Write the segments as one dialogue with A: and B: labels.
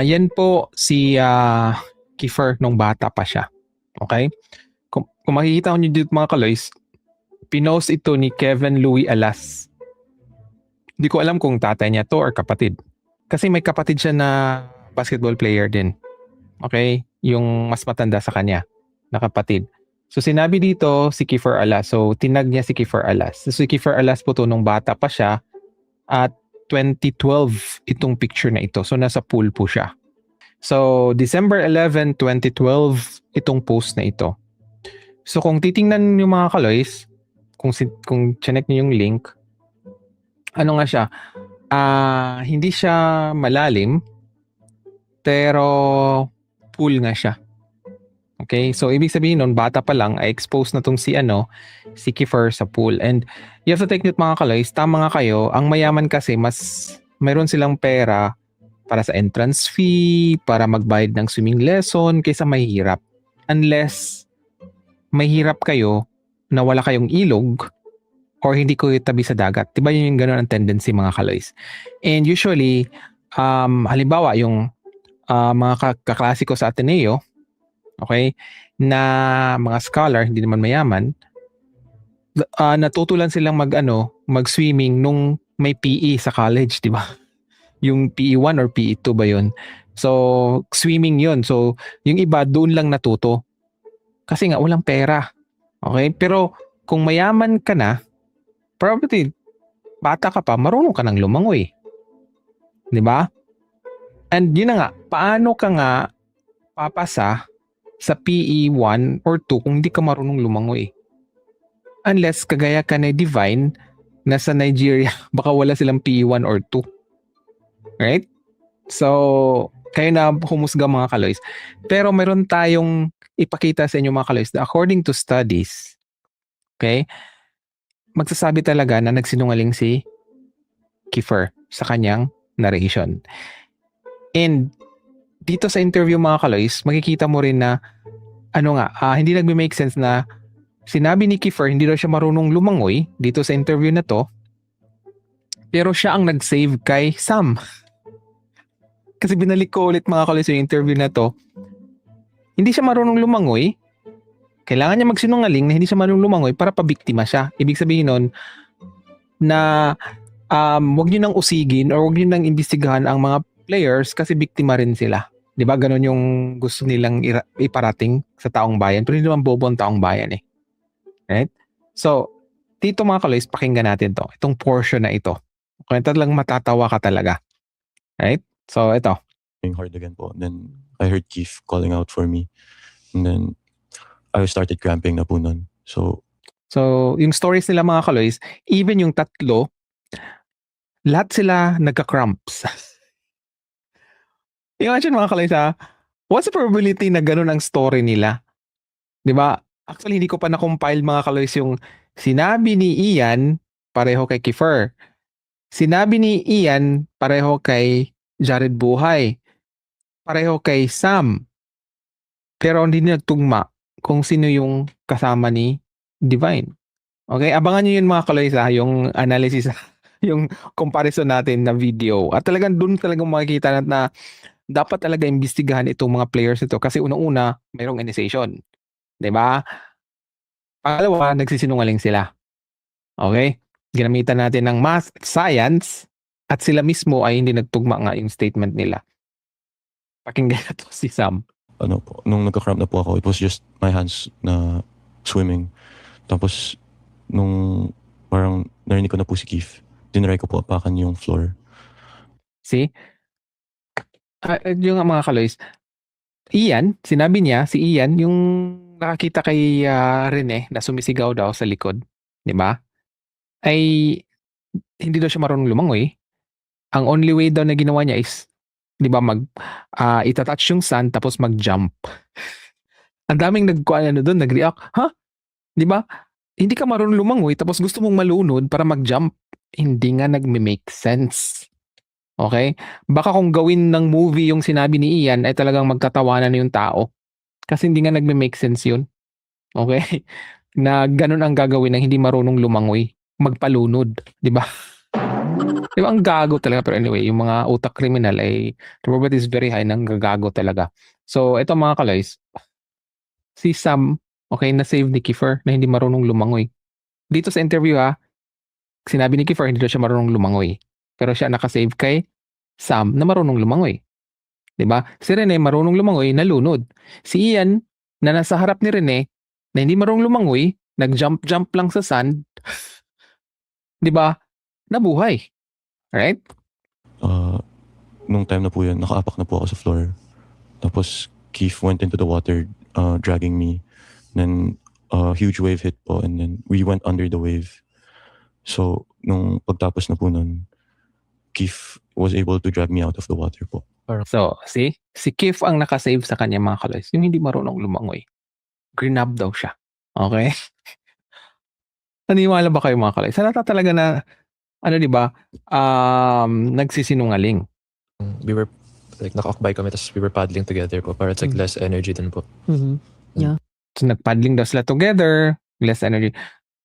A: Ayan po si Kiefer nung bata pa siya. Okay? Kung makikita nyo dito mga kaloys, pinost ito ni Kevin Louis Alas. Hindi ko alam kung tatay niya to or kapatid. Kasi may kapatid siya na basketball player din. Okay? Yung mas matanda sa kanya na kapatid. So sinabi dito si Kiefer Alas. So tinag niya si Kiefer Alas. So si Kiefer Alas po to nung bata pa siya at 2012 itong picture na ito. So nasa pool po siya. So December 11, 2012 itong post na ito. So kung titingnan niyo mga kaloys, kung chinek niyo yung link, ano nga siya? Hindi siya malalim, pero pool nga siya. Okay? So ibig sabihin nun, bata pa lang ay exposed na tong si Kiefer sa pool. And you have to take note mga kaloys, tama nga kayo, ang mayaman kasi mas mayroon silang pera para sa entrance fee, para magbayad ng swimming lesson kaysa mahihirap. Unless mahirap kayo na wala kayong ilog or hindi ko tabi sa dagat. Diba yun yung ganun ang tendency mga kaloys? And usually, halimbawa yung mga kaklase ko sa Ateneo, okay, na mga scholar, hindi naman mayaman, natutulan silang mag-swimming nung may PE sa college, di ba? Yung PE1 or PE2 ba yun? So, swimming yun. So, yung iba doon lang natuto. Kasi nga, walang pera. Okay? Pero, kung mayaman ka na, probably, bata ka pa, marunong ka ng lumangoy. Di ba? And yun na nga, paano ka nga papasa sa PE1 or 2 kung hindi ka marunong lumangoy? Unless kagaya ka na Divine na sa Nigeria, baka wala silang PE1 or 2. Right? So, kayo na humusga mga kaloys. Pero meron tayong ipakita sa inyo mga kaloys na according to studies, okay, magsasabi talaga na nagsinungaling si Kiefer sa kanyang narration. And dito sa interview mga kaloys, makikita mo rin na hindi nagme-make sense na sinabi ni Kiefer hindi daw siya marunong lumangoy dito sa interview na to, pero siya ang nag-save kay Sam. Kasi binalik ko ulit mga kaloys yung interview na to. Hindi siya marunong lumangoy. Kailangan niya magsinungaling na hindi siya marunong lumangoy para pabiktima siya. Ibig sabihin nun na wag niyo nang usigin or wag niyo nang imbestigahan ang mga players kasi biktima rin sila. 'Di ba? Ganon yung gusto nilang iparating sa taong bayan. Pero hindi naman bobo ang taong bayan eh. Right? So, dito mga kaloys, pakinggan natin to. Itong portion na ito. Kung talagang matatawa ka talaga. Right? So, ito.
B: Hard again po. Then, I heard Keith calling out for me. And then, I started cramping na po nun. So,
A: yung stories nila mga kaloys, even yung tatlo, lahat sila nagka-cramps. Imagine mga kaloys what's the probability na ganun ang story nila? 'Di ba? Actually, hindi ko pa na-compile mga kaloys yung sinabi ni Ian pareho kay Kiefer. Sinabi ni Ian pareho kay Jared Buhay. Pareho kay Sam. Pero hindi nagtugma kung sino yung kasama ni Divine. Okay? Abangan nyo yun mga kaloys yung analysis, yung comparison natin na video. At talagang doon talagang makikita na dapat talaga imbestigahan itong mga players nito kasi unang-una, mayroong initiation. 'Di ba? Pangalawa, nagsisinungaling sila. Okay? Ginamitan natin ng math at science at sila mismo ay hindi nagtugma nga yung statement nila. Pakinggan na to si Sam.
B: Nung nagka-cramp na po ako, it was just my hands na swimming. Tapos, nung parang narinig ko na po si Keith, dinry ko po apakan yung floor.
A: See? Yung mga kaloys, Ian, sinabi niya, si Ian, yung nakakita kay Rene na sumisigaw daw sa likod, di ba? Ay hindi daw siya marunong lumangoy. Ang only way daw na ginawa niya is, di ba, itatouch yung sand tapos mag-jump. Ang daming doon, nag-react, di ba? Hindi ka marunong lumangoy tapos gusto mong malunod para mag-jump. Hindi nga nagme-make sense. Okay? Baka kung gawin ng movie yung sinabi ni Ian ay talagang magtatawanan yung tao. Kasi hindi nga nagme-make sense yun. Okay? Na ganun ang gagawin ng hindi marunong lumangoy. Magpalunod. Di ba? Di ba ang gago talaga? Pero anyway, yung mga utak criminal ay the probability is very high nang gagago talaga. So, ito mga kaloys, si Sam, okay, na-save ni Kiefer na hindi marunong lumangoy. Dito sa interview sinabi ni Kiefer hindi daw siya marunong lumangoy. Pero siya nakasave kay Sam na marunong lumangoy. 'Di ba? Si Rene marunong lumangoy, nalunod. Si Ian na nasa harap ni Rene na hindi marunong lumangoy, nag-jump lang sa sand, 'di ba? Nabuhay. Right?
B: Nung time na po yun, nakaapak na po ako sa floor. Tapos Keith went into the water, dragging me. Then a huge wave hit po and then we went under the wave. So nung pagtapos na po nun, Keith was able to drag me out of the water po.
A: So, si Kif ang nakasave sa kanya mga kaloys. Yung hindi marunong lumangoy. Grinab daw siya. Okay? Naniwala ba kayo mga kaloys? Halata talaga na, di ba, nagsisinungaling.
C: We were like naka-occupy kami tapos we were paddling together po para it's like less energy din po.
A: So, nagpaddling daw sila together, less energy.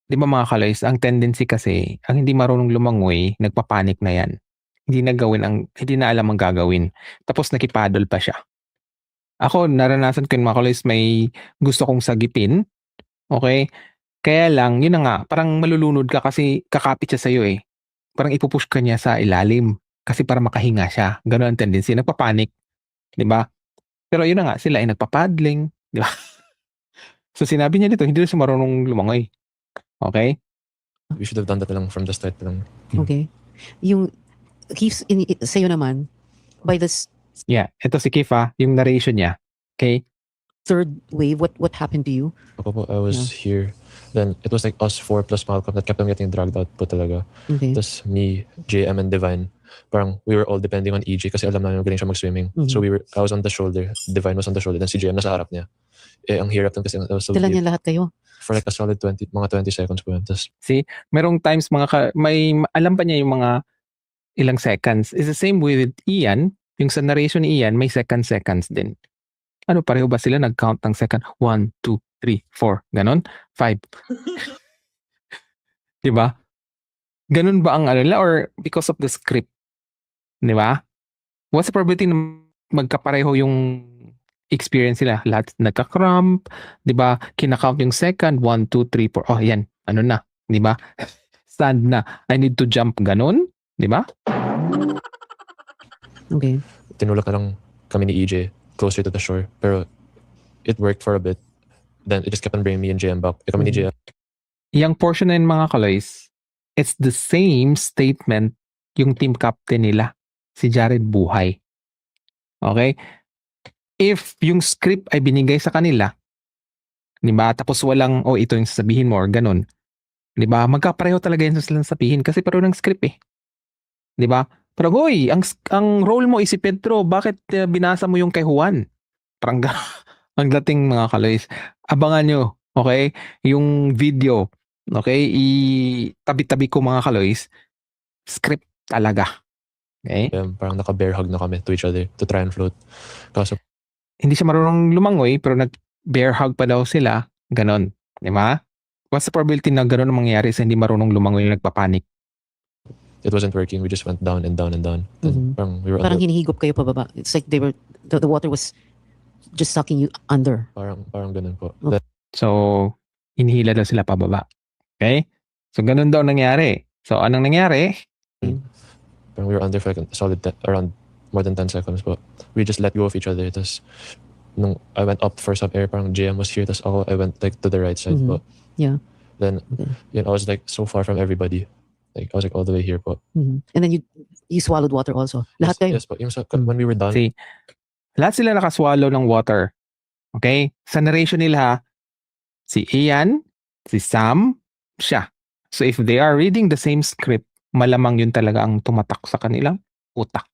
A: Di ba mga kaloys, ang tendency kasi, ang hindi marunong lumangoy, nagpapanik na yan. Hindi na alam ang gagawin. Tapos nakipaddle pa siya. Ako, naranasan ko yung mga kaloys, may gusto kong sagipin. Okay? Kaya lang, yun na nga, parang malulunod ka kasi kakapit siya sa'yo eh. Parang ipupush ka niya sa ilalim. Kasi para makahinga siya. Ganun ang tendency. Nagpapanik. Di ba? Pero yun na nga, sila ay nagpapaddling. Di ba? So sinabi niya dito, hindi na siya marunong lumangoy. Okay?
C: We should have done that lang from the start lang.
D: Okay. Yung Keith, sa'yo naman, by this
A: Yeah, ito si Kifa, yung narration niya. Okay?
D: third wave, what happened to you?
C: Ako po, I was here. Then it was like us four plus Malcolm that kept on getting dragged out po talaga.
D: Okay.
C: Tapos me, JM and Divine, parang we were all depending on EJ kasi alam namin magaling siya mag-swimming. So I was on the shoulder, Divine was on the shoulder, then si JM nasa harap niya. Eh, ang hirap nun kasi I was so
D: Dala
C: deep.
D: niya lahat kayo.
C: For like a solid 20 seconds po yun. Tapos
A: Merong times may alam pa niya yung mga ilang seconds. It's the same with Ian. Yung sa narration ni Ian, may seconds din. Ano, pareho ba sila nag-count ng second? 1, 2, 3, 4. Ganon? 5. Diba? Ganon ba ang nila or because of the script? Diba? What's the probability na magkapareho yung experience nila? Lahat nagka-cramp, diba? Kinakount yung second, 1, 2, 3, 4. Oh, yan. Ano na? Diba? Stand na. I need to jump. Ganon? Diba?
D: Okay.
C: tinulak na lang kami ni EJ closer to the shore. Pero it worked for a bit. Then it just kept on bringing me and JM back. Kami ni JM.
A: Yung portion na yun mga kaloys, it's the same statement yung team captain nila, si Jared Buhay. Okay? If yung script ay binigay sa kanila, di ba? Tapos walang, ito yung sasabihin mo or ganun. Di ba? Magkapareho talaga yun silang sabihin kasi pareho ng script eh. Di ba? Pero hoy, ang role mo is si Pedro, bakit binasa mo yung kay Juan? Parang ang dating mga kaloys. Abangan nyo, okay? Yung video, okay? Tabi-tabi ko mga kaloys. Script talaga. Okay?
C: Parang naka-bear hug na kami to each other to try and float. Kaso
A: Hindi siya marunong lumangoy, pero nag-bear hug pa daw sila. Ganon. Di ba? What's the probability na ganon ang mangyayari sa hindi marunong lumangoy na nagpapanik?
C: it wasn't working. We just went down and down and down. And parang we were
D: Parang
C: under,
D: hinihigop kayo pababa. It's like the water was just sucking you under.
C: parang ganun po.
D: Okay.
A: So, inihila daw sila pababa. Okay? So, ganun daw nangyari. So, anong nangyari?
C: Parang we were under for like a solid around more than 10 seconds po. We just let go of each other. Tapos nung I went up for some air, parang JM was here. Tapos ako, I went like to the right side po.
D: Yeah.
C: Then, I was like so far from everybody. Like, I was like all the way here po.
D: And then you swallowed water also. Lahat kayo.
C: Yes po. Yung when we were done,
A: See, lahat sila nakaswallow ng water. Okay? Sa narration nila, si Ian, si Sam, siya. So if they are reading the same script, malamang yun talaga ang tumatak sa kanilang utak.